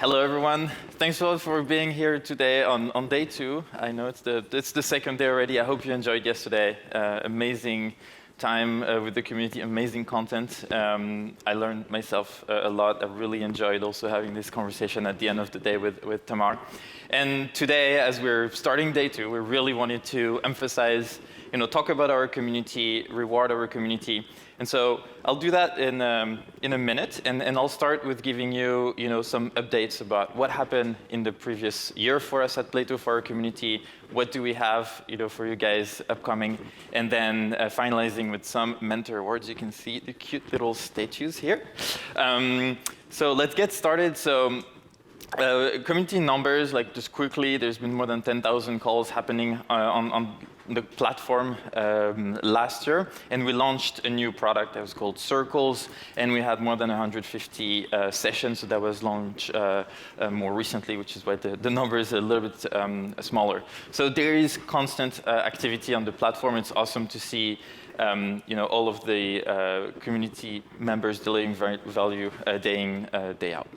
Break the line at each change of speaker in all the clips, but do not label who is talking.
Hello, everyone. Thanks a lot for being here today on day 2. I know it's the second day already. I hope you enjoyed yesterday. Amazing time with the community, amazing content. I learned myself a lot. I really enjoyed also having this conversation at the end of the day with Tamar. And today, as we're starting day 2, we really wanted to emphasize, talk about our community, reward our community. And so I'll do that in a minute, and I'll start with giving you, some updates about what happened in the previous year for us at Plato, for our community. What do we have, for you guys upcoming, and then finalizing with some mentor awards. You can see the cute little statues here. So let's get started. So community numbers, just quickly, there's been more than 10,000 calls happening on the platform last year, and we launched a new product that was called Circles, and we had more than 150 sessions, so that was launched more recently, which is why the number is a little bit smaller. So there is constant activity on the platform. It's awesome to see all of the community members delivering value day in, day out.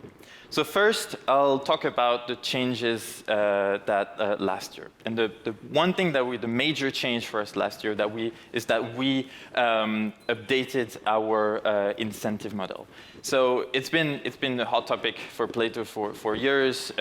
So first, I'll talk about the changes that last year. And the one thing the major change for us last year is that we updated our incentive model. So it's been a hot topic for Plato for years.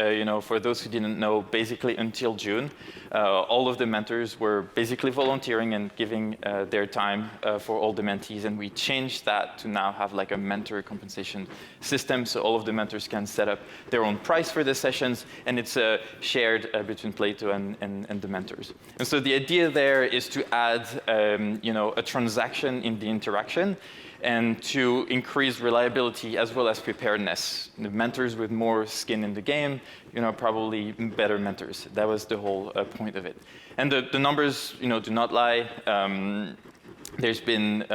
For those who didn't know, basically until June, all of the mentors were basically volunteering and giving their time for all the mentees, and we changed that to now have a mentor compensation system, so all of the mentors can set up their own price for the sessions, and it's shared between Plato and the mentors. And so the idea there is to add a transaction in the interaction, and to increase reliability as well as preparedness. The mentors with more skin in the game, probably better mentors. That was the whole point of it. And the numbers, do not lie. There's been,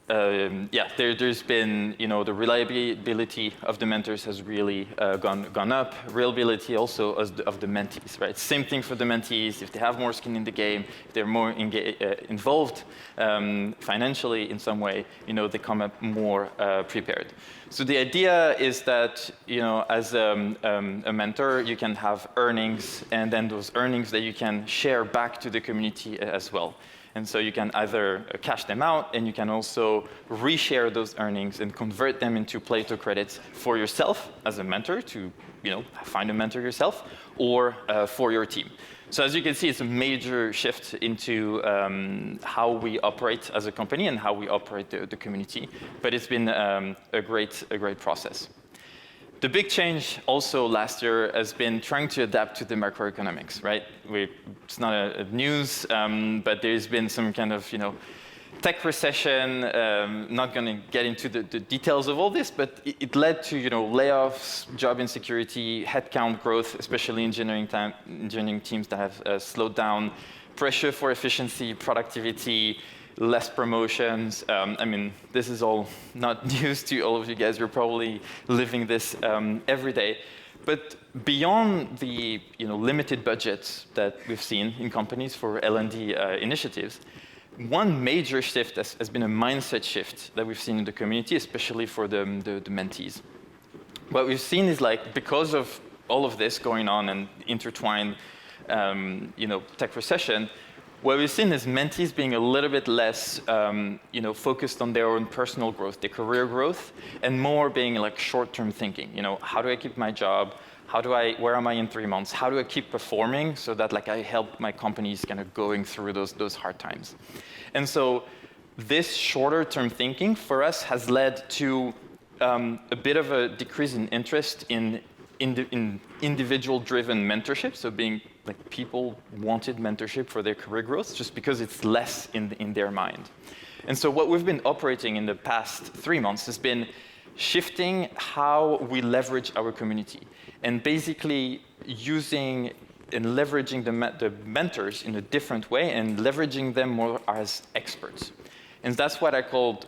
there's been, the reliability of the mentors has really gone up. Reliability also of the mentees, right? Same thing for the mentees. If they have more skin in the game, if they're more involved financially in some way, they come up more prepared. So the idea is that, as a mentor, you can have earnings, and then those earnings that you can share back to the community as well. And so you can either cash them out, and you can also reshare those earnings and convert them into Plato credits for yourself as a mentor to, find a mentor yourself, or for your team. So as you can see, it's a major shift into how we operate as a company and how we operate the community. But it's been a great process. The big change also last year has been trying to adapt to the macroeconomics, right? It's not a news, but there's been some kind of, tech recession. Not going to get into the details of all this, but it led to, layoffs, job insecurity, headcount growth, especially engineering teams that have slowed down, pressure for efficiency, productivity, less promotions. This is all not news to all of you guys. You're probably living this every day. But beyond the limited budgets that we've seen in companies for L&D initiatives, one major shift has been a mindset shift that we've seen in the community, especially for the mentees. What we've seen is because of all of this going on and intertwined tech recession, what we've seen is mentees being a little bit less, focused on their own personal growth, their career growth, and more being short-term thinking. How do I keep my job? Where am I in 3 months? How do I keep performing so that I help my companies kind of going through those hard times? And so this shorter-term thinking for us has led to a bit of a decrease in interest in individual-driven mentorship, so being people wanted mentorship for their career growth, just because it's less in their mind. And so what we've been operating in the past 3 months has been shifting how we leverage our community, and basically using and leveraging the mentors in a different way, and leveraging them more as experts. And that's what I called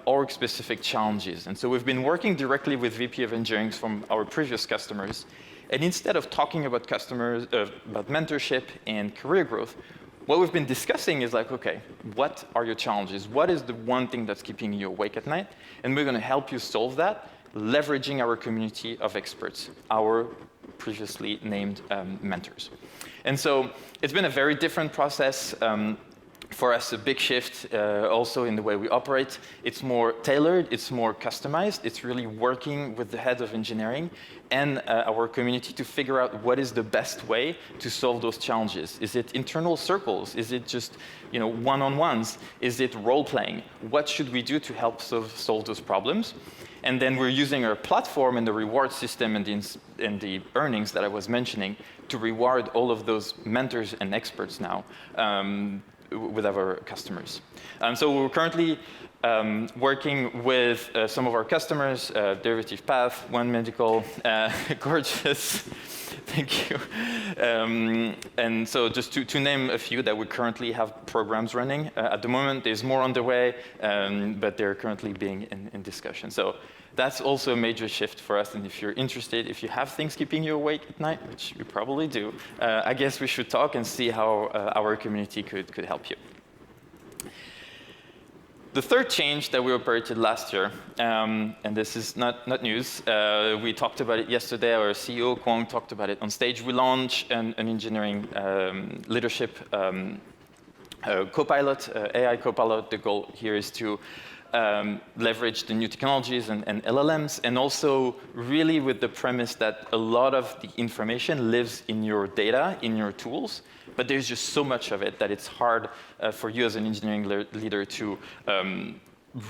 org-specific challenges. And so we've been working directly with VP of Engineering from our previous customers. And instead of talking about about mentorship and career growth, what we've been discussing is okay, what are your challenges? What is the one thing that's keeping you awake at night? And we're going to help you solve that, leveraging our community of experts, our previously named mentors. And so it's been a very different process. For us, a big shift also in the way we operate. It's more tailored, it's more customized. It's really working with the head of engineering and our community to figure out what is the best way to solve those challenges. Is it internal circles? Is it just one-on-ones? Is it role-playing? What should we do to help solve those problems? And then we're using our platform and the reward system and the earnings that I was mentioning to reward all of those mentors and experts now with our customers. So we're currently working with some of our customers, Derivative Path, One Medical, Gorgeous, thank you. And so just to name a few that we currently have programs running. At the moment, there's more on the way, but they're currently being in discussion. So that's also a major shift for us. And if you're interested, if you have things keeping you awake at night, which you probably do, I guess we should talk and see how our community could help you. The third change that we operated last year, and this is not news, we talked about it yesterday, our CEO, Kwong, talked about it on stage. We launched an engineering leadership copilot, AI copilot. The goal here is to leverage the new technologies and LLMs, and also really with the premise that a lot of the information lives in your data, in your tools, but there's just so much of it that it's hard for you as an engineering leader to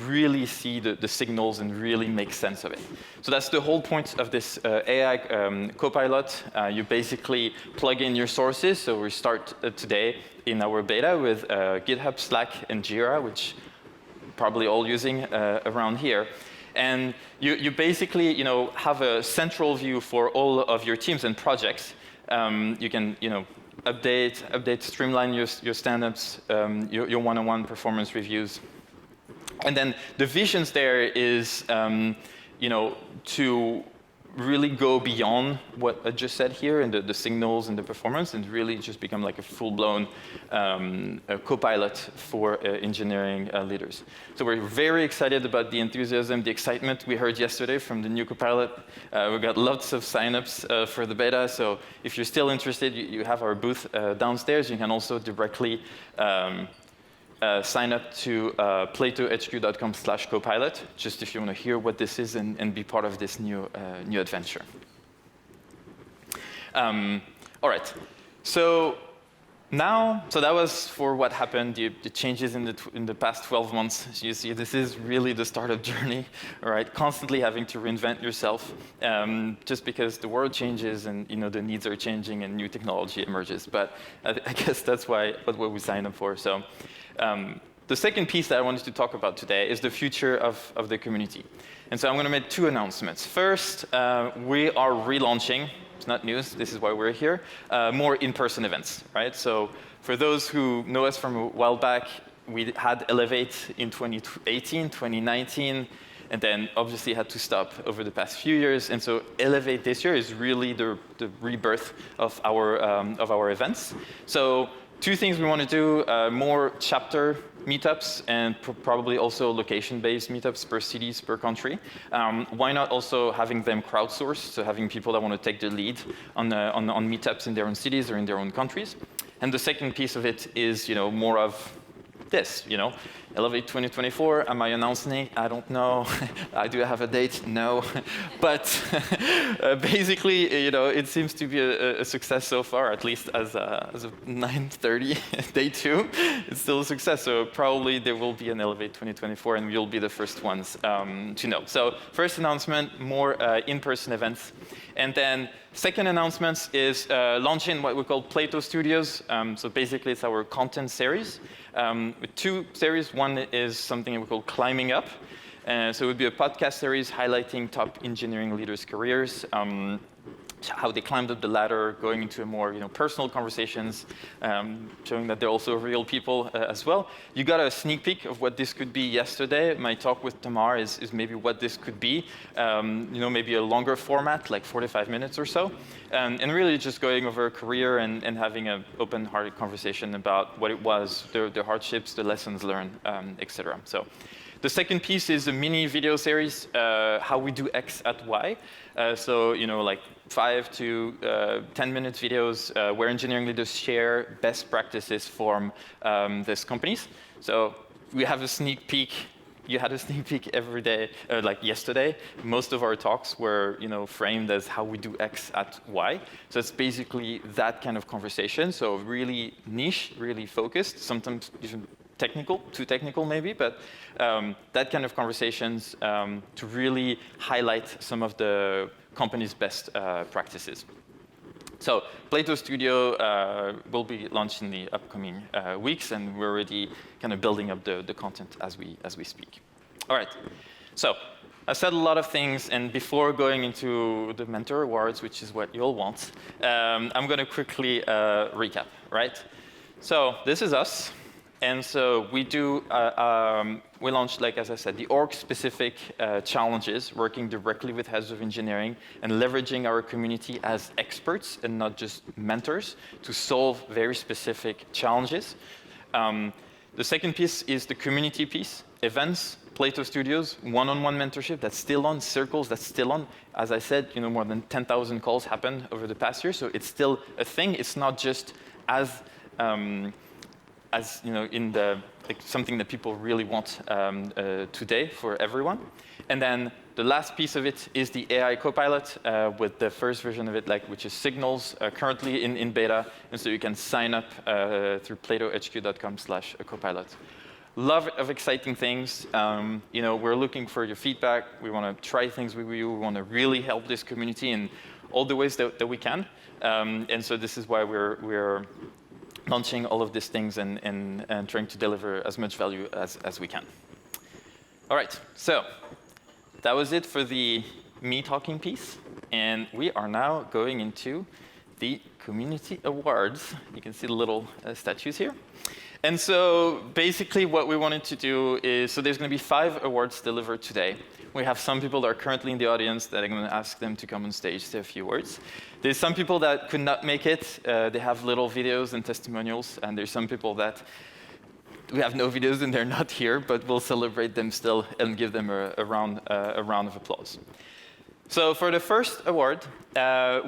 really see the signals and really make sense of it. So that's the whole point of this AI copilot. You basically plug in your sources. So we start today in our beta with GitHub, Slack, and Jira, which probably all using around here. And you basically have a central view for all of your teams and projects. You can update, streamline your stand-ups, your one-on-one performance reviews. And then the visions there is to really go beyond what I just said here and the signals and the performance, and really just become like a full-blown co-pilot for engineering leaders. So we're very excited about the enthusiasm, the excitement we heard yesterday from the new co-pilot. We got lots of signups for the beta, so if you're still interested, you have our booth downstairs. You can also directly sign up to platohq.com/copilot, just if you want to hear what this is and be part of this new adventure. All right, so that was for what happened, the changes in the past 12 months. As you see, this is really the startup journey, all right? Constantly having to reinvent yourself, just because the world changes and the needs are changing and new technology emerges. But I guess that's what we signed up for. So. The second piece that I wanted to talk about today is the future of the community. And so I'm going to make two announcements. First, we are relaunching, it's not news, this is why we're here, more in-person events, right? So for those who know us from a while back, we had Elevate in 2018, 2019, and then obviously had to stop over the past few years. And so Elevate this year is really the rebirth of our events. So two things we want to do, more chapter meetups and probably also location-based meetups per cities, per country. Why not also having them crowdsourced, so having people that want to take the lead on meetups in their own cities or in their own countries. And the second piece of it is more of this, Elevate 2024, am I announcing it? I don't know. Do I have a date? No. But basically, it seems to be a success so far, at least as of 9:30, day 2. It's still a success, so probably there will be an Elevate 2024, and we'll be the first ones to know. So first announcement, more in-person events. And then second announcement is launching what we call Plato Studios. So basically, it's our content series. With two series. One is something we call Climbing Up. So it would be a podcast series highlighting top engineering leaders' careers, how they climbed up the ladder, going into a more personal conversations, showing that they're also real people as well. You got a sneak peek of what this could be yesterday. My talk with Tamar is maybe what this could be. Maybe a longer format, like 45 minutes or so. And really just going over a career and having an open-hearted conversation about what it was, the hardships, the lessons learned, etc. So The second piece is a mini video series, how we do X at Y. So, like 5 to 10-minute videos where engineering leaders share best practices from these companies. So we have a sneak peek. You had a sneak peek every day, like yesterday. Most of our talks were, framed as how we do X at Y. So it's basically that kind of conversation. So really niche, really focused, sometimes even technical, too technical maybe, but that kind of conversations to really highlight some of the company's best practices. So Plato Studio will be launched in the upcoming weeks, and we're already kind of building up the content as we speak. All right. So I said a lot of things, and before going into the Mentor Awards, which is what you'll want, I'm going to quickly recap. Right. So this is us. And so we do, we launched, like as I said, the org-specific challenges, working directly with heads of engineering and leveraging our community as experts and not just mentors to solve very specific challenges. The second piece is the community piece, events, Plato Studios, one-on-one mentorship that's still on, circles that's still on. As I said, more than 10,000 calls happened over the past year, so it's still a thing. It's not just as in the something that people really want today for everyone. And then the last piece of it is the AI Copilot with the first version of it, which is Signals, currently in beta. And so you can sign up through platohq.com/copilot. Love of exciting things. We're looking for your feedback. We want to try things with you. We want to really help this community in all the ways that we can. And so this is why we're launching all of these things and trying to deliver as much value as we can. All right, so that was it for the me talking piece. And we are now going into the community awards. You can see the little statues here. And so basically what we wanted to do is, so there's going to be 5 awards delivered today. We have some people that are currently in the audience that I'm going to ask them to come on stage, say a few words. There's some people that could not make it. They have little videos and testimonials. And there's some people that we have no videos and they're not here, but we'll celebrate them still and give them a round of applause. So for the first award,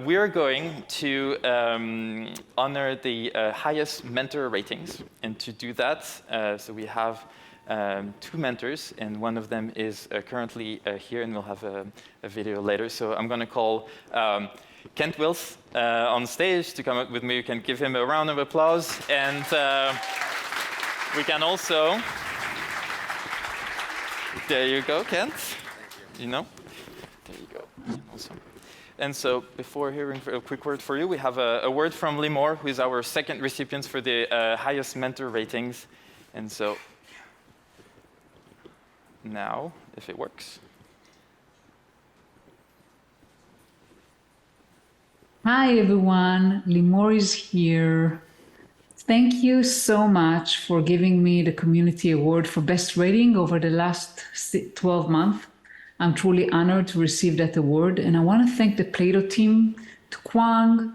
we are going to honor the highest mentor ratings. And to do that, so we have 2 mentors, and one of them is currently here, and we'll have a video later. So I'm going to call Kent Wills on stage to come up with me. You can give him a round of applause. And we can also... There you go, Kent. Thank you. There you go. Awesome. And so before hearing a quick word for you, we have a word from Limor, who is our second recipient for the highest mentor ratings. And so now, if it works.
Hi, everyone. Limor is here. Thank you so much for giving me the Community Award for Best Rating over the last 12 months. I'm truly honored to receive that award, and I want to thank the Plato team, to Kwang,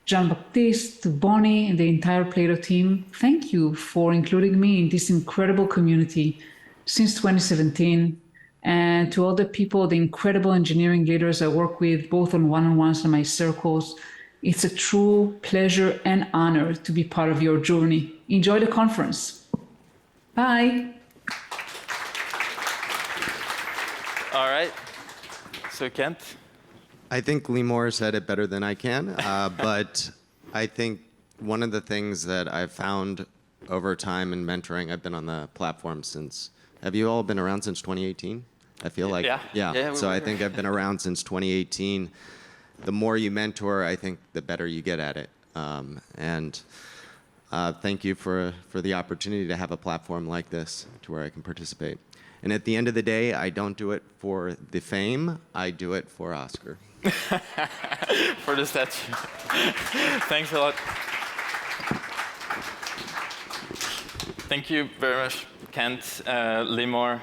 Jean-Baptiste, to Bonnie, and the entire Plato team. Thank you for including me in this incredible community since 2017, and to all the people, the incredible engineering leaders I work with, both on one-on-ones and my circles. It's a true pleasure and honor to be part of your journey. Enjoy the conference. Bye.
All right. So Kent?
I think Limor said it better than I can, but I think one of the things that I've found over time in mentoring, I've been on the platform since, have you all been around since 2018? I feel like, yeah. So I think I've been around since 2018. The more you mentor, I think the better you get at it. And thank you for the opportunity to have a platform like this to where I can participate. And at the end of the day, I don't do it for the fame, I do it for Oscar.
For the statue. Thanks a lot. Thank you very much, Kent, Limor,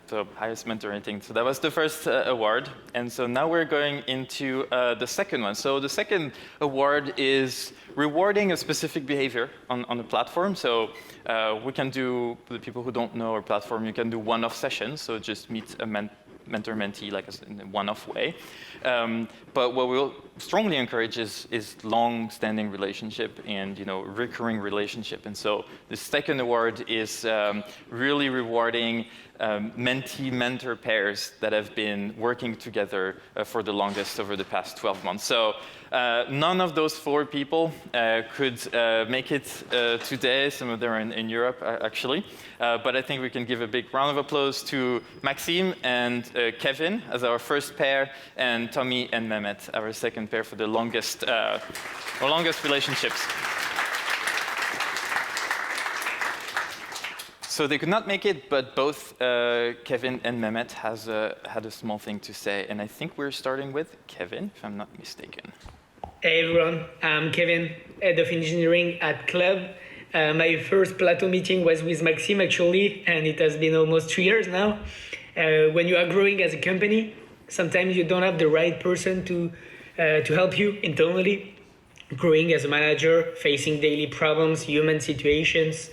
so highest mentor rating. So that was the first award. And so now we're going into the second one. So the second award is rewarding a specific behavior on the platform. So we can do, for the people who don't know our platform, you can do one-off sessions. So just meet a mentor-mentee like in a one-off way. But what we'll strongly encourage is long-standing relationship and recurring relationship. And so the second award is really rewarding mentee-mentor pairs that have been working together for the longest over the past 12 months. So none of those 4 people could make it today. Some of them are in Europe, actually. But I think we can give a big round of applause to Maxime and Kevin as our first pair, and Tommy and Mehmet, our second pair for the longest relationships. So they could not make it, but both Kevin and Mehmet had a small thing to say. And I think we're starting with Kevin, if I'm not mistaken.
Hey everyone, I'm Kevin, Head of Engineering at Club. My first Plato meeting was with Maxime actually, and it has been almost 3 years now. When you are growing as a company, sometimes you don't have the right person to help you internally. Growing as a manager, facing daily problems, human situations,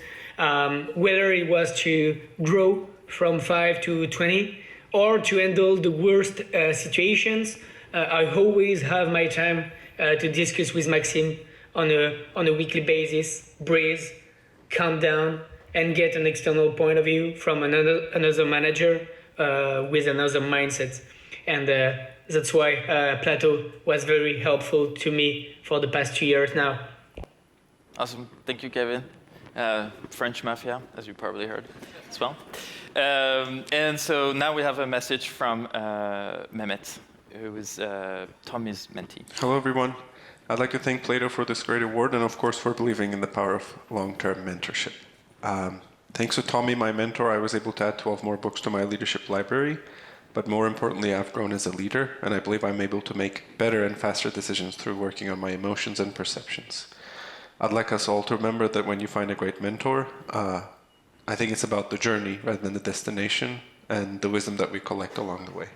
whether it was to grow from 5 to 20 or to handle the worst situations, I always have my time to discuss with Maxime on a weekly basis, breathe, calm down, and get an external point of view from another manager with another mindset. And that's why Plato was very helpful to me for the past 2 years now.
Awesome. Thank you, Kevin. French Mafia, as you probably heard as well. And so now we have a message from Mehmet, who is Tommy's mentee.
Hello, everyone. I'd like to thank Plato for this great award and, of course, for believing in the power of long-term mentorship. Thanks to Tommy, my mentor, I was able to add 12 more books to my leadership library. But more importantly, I've grown as a leader, and I believe I'm able to make better and faster decisions through working on my emotions and perceptions. I'd like us all to remember that when you find a great mentor, I think it's about the journey rather than the destination and the wisdom that we collect along the way.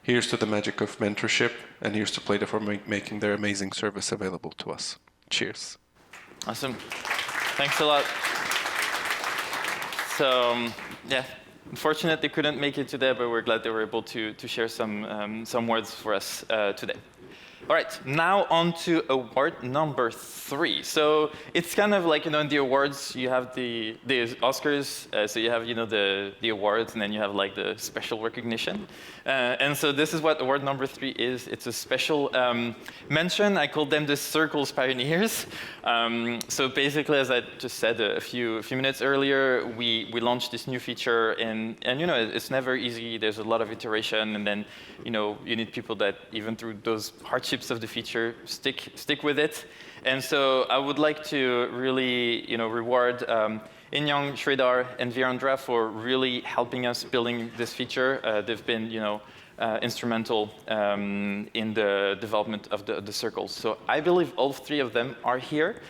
Here's to the magic of mentorship, and here's to Plato for making their amazing service available to us. Cheers.
Awesome. Thanks a lot. So, yeah, unfortunately they couldn't make it today, but we're glad they were able to share some words for us today. All right, now on to award number 3. So it's kind of like, in the awards, you have the Oscars, so you have, the awards, and then you have like the special recognition. And so this is what award number 3 is. It's a special mention. I call them the Circles Pioneers. So basically, as I just said a few minutes earlier, we launched this new feature, and it's never easy. There's a lot of iteration, and then you need people that even through those hardships of the feature stick with it. And so I would like to really reward Inyang, Sridhar, and Virendra for really helping us building this feature. They've been instrumental in the development of the circles. So I believe all 3 of them are here.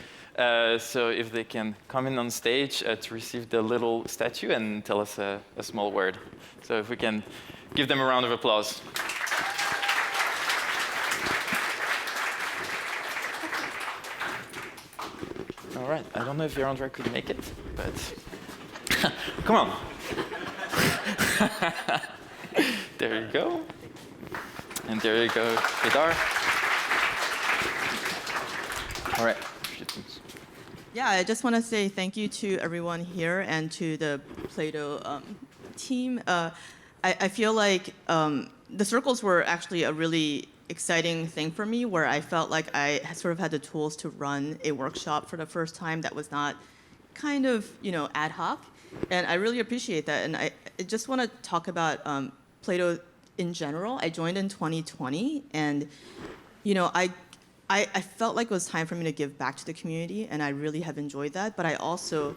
So if they can come in on stage to receive the little statue and tell us a small word. So if we can give them a round of applause. All right, I don't know if Virendra could make it, but come on. There you go. And there you go, Vidar. All right.
Yeah, I just want to say thank you to everyone here and to the Plato team. I feel like the circles were actually a really exciting thing for me, where I felt like I sort of had the tools to run a workshop for the first time that was not kind of, ad hoc. And I really appreciate that. And I just want to talk about Plato in general. I joined in 2020, and, I felt like it was time for me to give back to the community, and I really have enjoyed that. But I also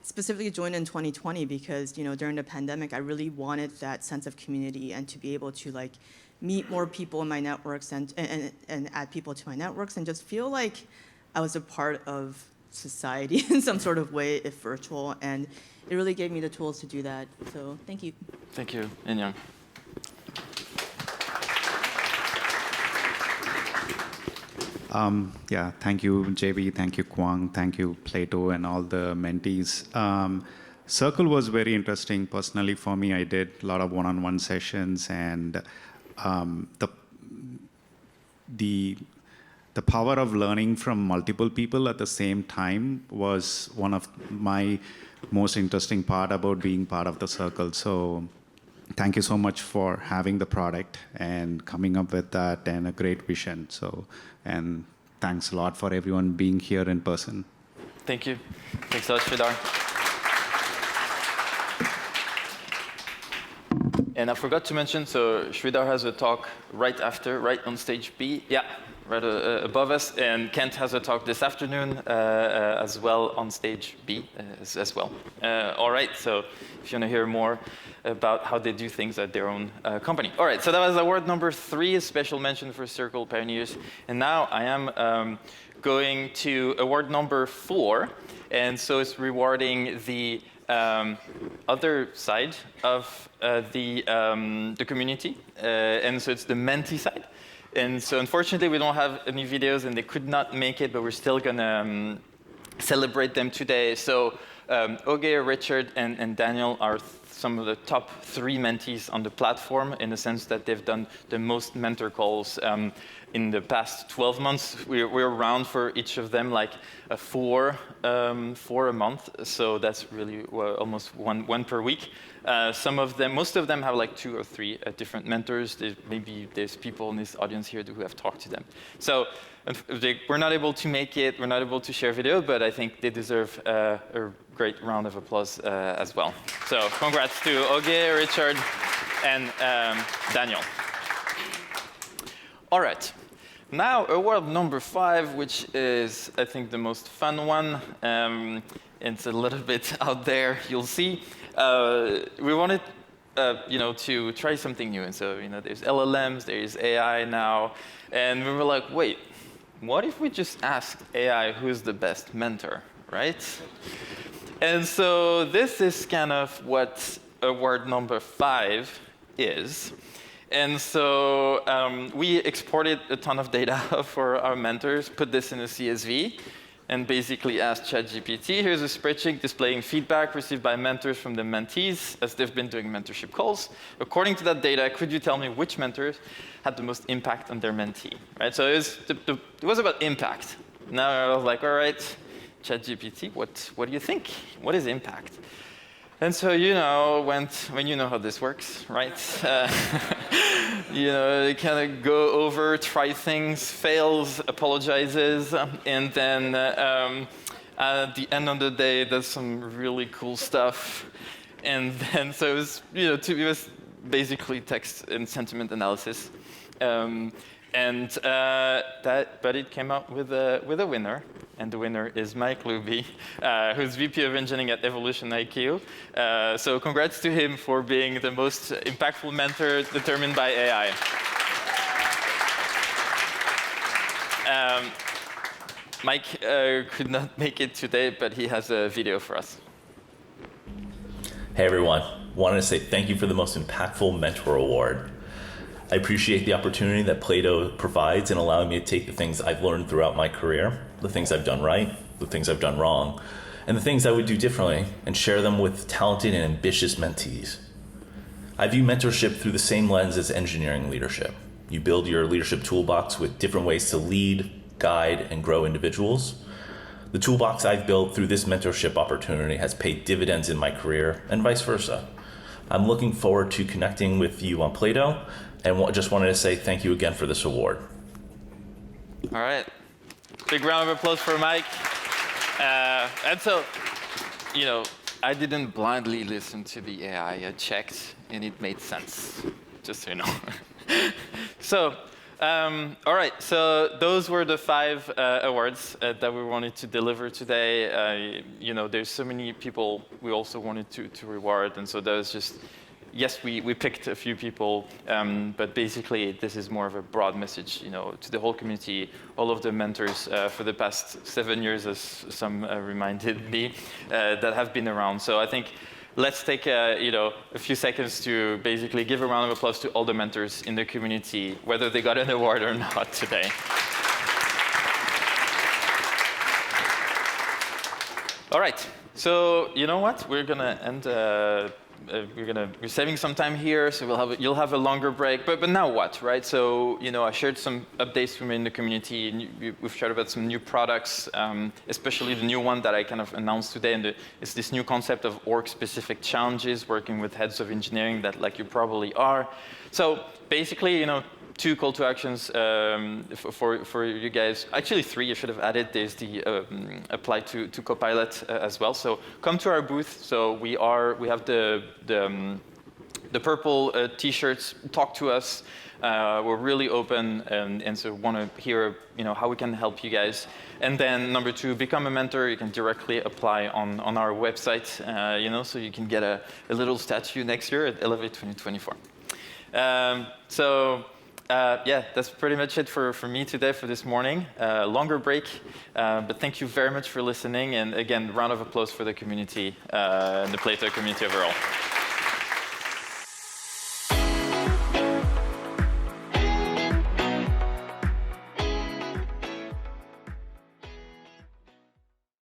specifically joined in 2020 because, during the pandemic, I really wanted that sense of community and to be able to meet more people in my networks and add people to my networks and just feel like I was a part of society in some sort of way, if virtual. And it really gave me the tools to do that. So thank you.
Thank you, Inyang.
Yeah, thank you, JB. Thank you, Kwang. Thank you, Plato, and all the mentees. Circle was very interesting personally for me. I did a lot of one-on-one sessions, and the power of learning from multiple people at the same time was one of my most interesting part about being part of the Circle. So thank you so much for having the product and coming up with that and a great vision. So, and thanks a lot for everyone being here in person.
Thank you. Thanks a lot, Sridhar. And I forgot to mention, so Sridhar has a talk right after, right on stage B. Yeah, right above us. And Kent has a talk this afternoon as well on stage B as well. All right, so if you want to hear more about how they do things at their own company. All right, so that was award number 3, a special mention for Circle Pioneers. And now I am going to award number 4. And so it's rewarding the other side of the community. And so it's the Mentee side. And so unfortunately, we don't have any videos, and they could not make it, but we're still going to celebrate them today. So Oge, Richard, and Daniel are some of the top 3 mentees on the platform, in the sense that they've done the most mentor calls in the past 12 months. We're around for each of them like 4 a month. So that's really almost one per week. Most of them have like 2 or 3 different mentors. Maybe there's people in this audience here who have talked to them. So we're not able to make it, we're not able to share video, but I think they deserve a great round of applause as well. So congrats to Oge, Richard, and Daniel. All right. Now, award number 5, which is, I think, the most fun one. It's a little bit out there, you'll see. We wanted, to try something new. And so, there's LLMs, there's AI now. And we were like, wait, what if we just asked AI who's the best mentor, right? And so this is kind of what award number 5 is. And so we exported a ton of data for our mentors, put this in a CSV, and basically asked ChatGPT, here's a spreadsheet displaying feedback received by mentors from the mentees as they've been doing mentorship calls. According to that data, could you tell me which mentors had the most impact on their mentee? Right? So it was about impact. Now I was like, all right, ChatGPT, what do you think? What is impact? And so, when you know how this works, right? Kind of go over, try things, fails, apologizes, and then at the end of the day, does some really cool stuff. And then, so it was basically text and sentiment analysis. But it came out with a winner. And the winner is Mike Luby, who's VP of Engineering at Evolution IQ. So congrats to him for being the most impactful mentor determined by AI. Mike could not make it today, but he has a video for us.
Hey everyone, wanted to say thank you for the most impactful mentor award. I appreciate the opportunity that Plato provides in allowing me to take the things I've learned throughout my career, the things I've done right, the things I've done wrong, and the things I would do differently, and share them with talented and ambitious mentees. I view mentorship through the same lens as engineering leadership. You build your leadership toolbox with different ways to lead, guide, and grow individuals. The toolbox I've built through this mentorship opportunity has paid dividends in my career, and vice versa. I'm looking forward to connecting with you on Plato, and just wanted to say thank you again for this award.
All right. Big round of applause for Mike. And so, I didn't blindly listen to the AI. I checked, and it made sense, just so you know. So, all right. So those were the 5 awards that we wanted to deliver today. There's so many people we also wanted to reward, and so that was just yes, we picked a few people, but basically this is more of a broad message, to the whole community, all of the mentors for the past 7 years, as some reminded me, that have been around. So I think let's take a few seconds to basically give a round of applause to all the mentors in the community, whether they got an award or not today. All right, so you know what? We're gonna end. We're saving some time here, so you'll have a longer break. But now what, right? So I shared some updates from in the community, and we've shared about some new products, especially the new one that I kind of announced today. And it's this new concept of org-specific challenges, working with heads of engineering that, like you probably are. So basically, 2 call to actions for you guys. Actually 3, I should have added. There's the apply to Copilot as well. So come to our booth. So we have the purple t-shirts. Talk to us. We're really open and so want to hear how we can help you guys. And then number 2, become a mentor. You can directly apply on our website. So you can get a little statue next year at Elevate 2024. Yeah, that's pretty much it for me today, for this morning. Longer break, but thank you very much for listening. And again, round of applause for the community and the Plato community overall.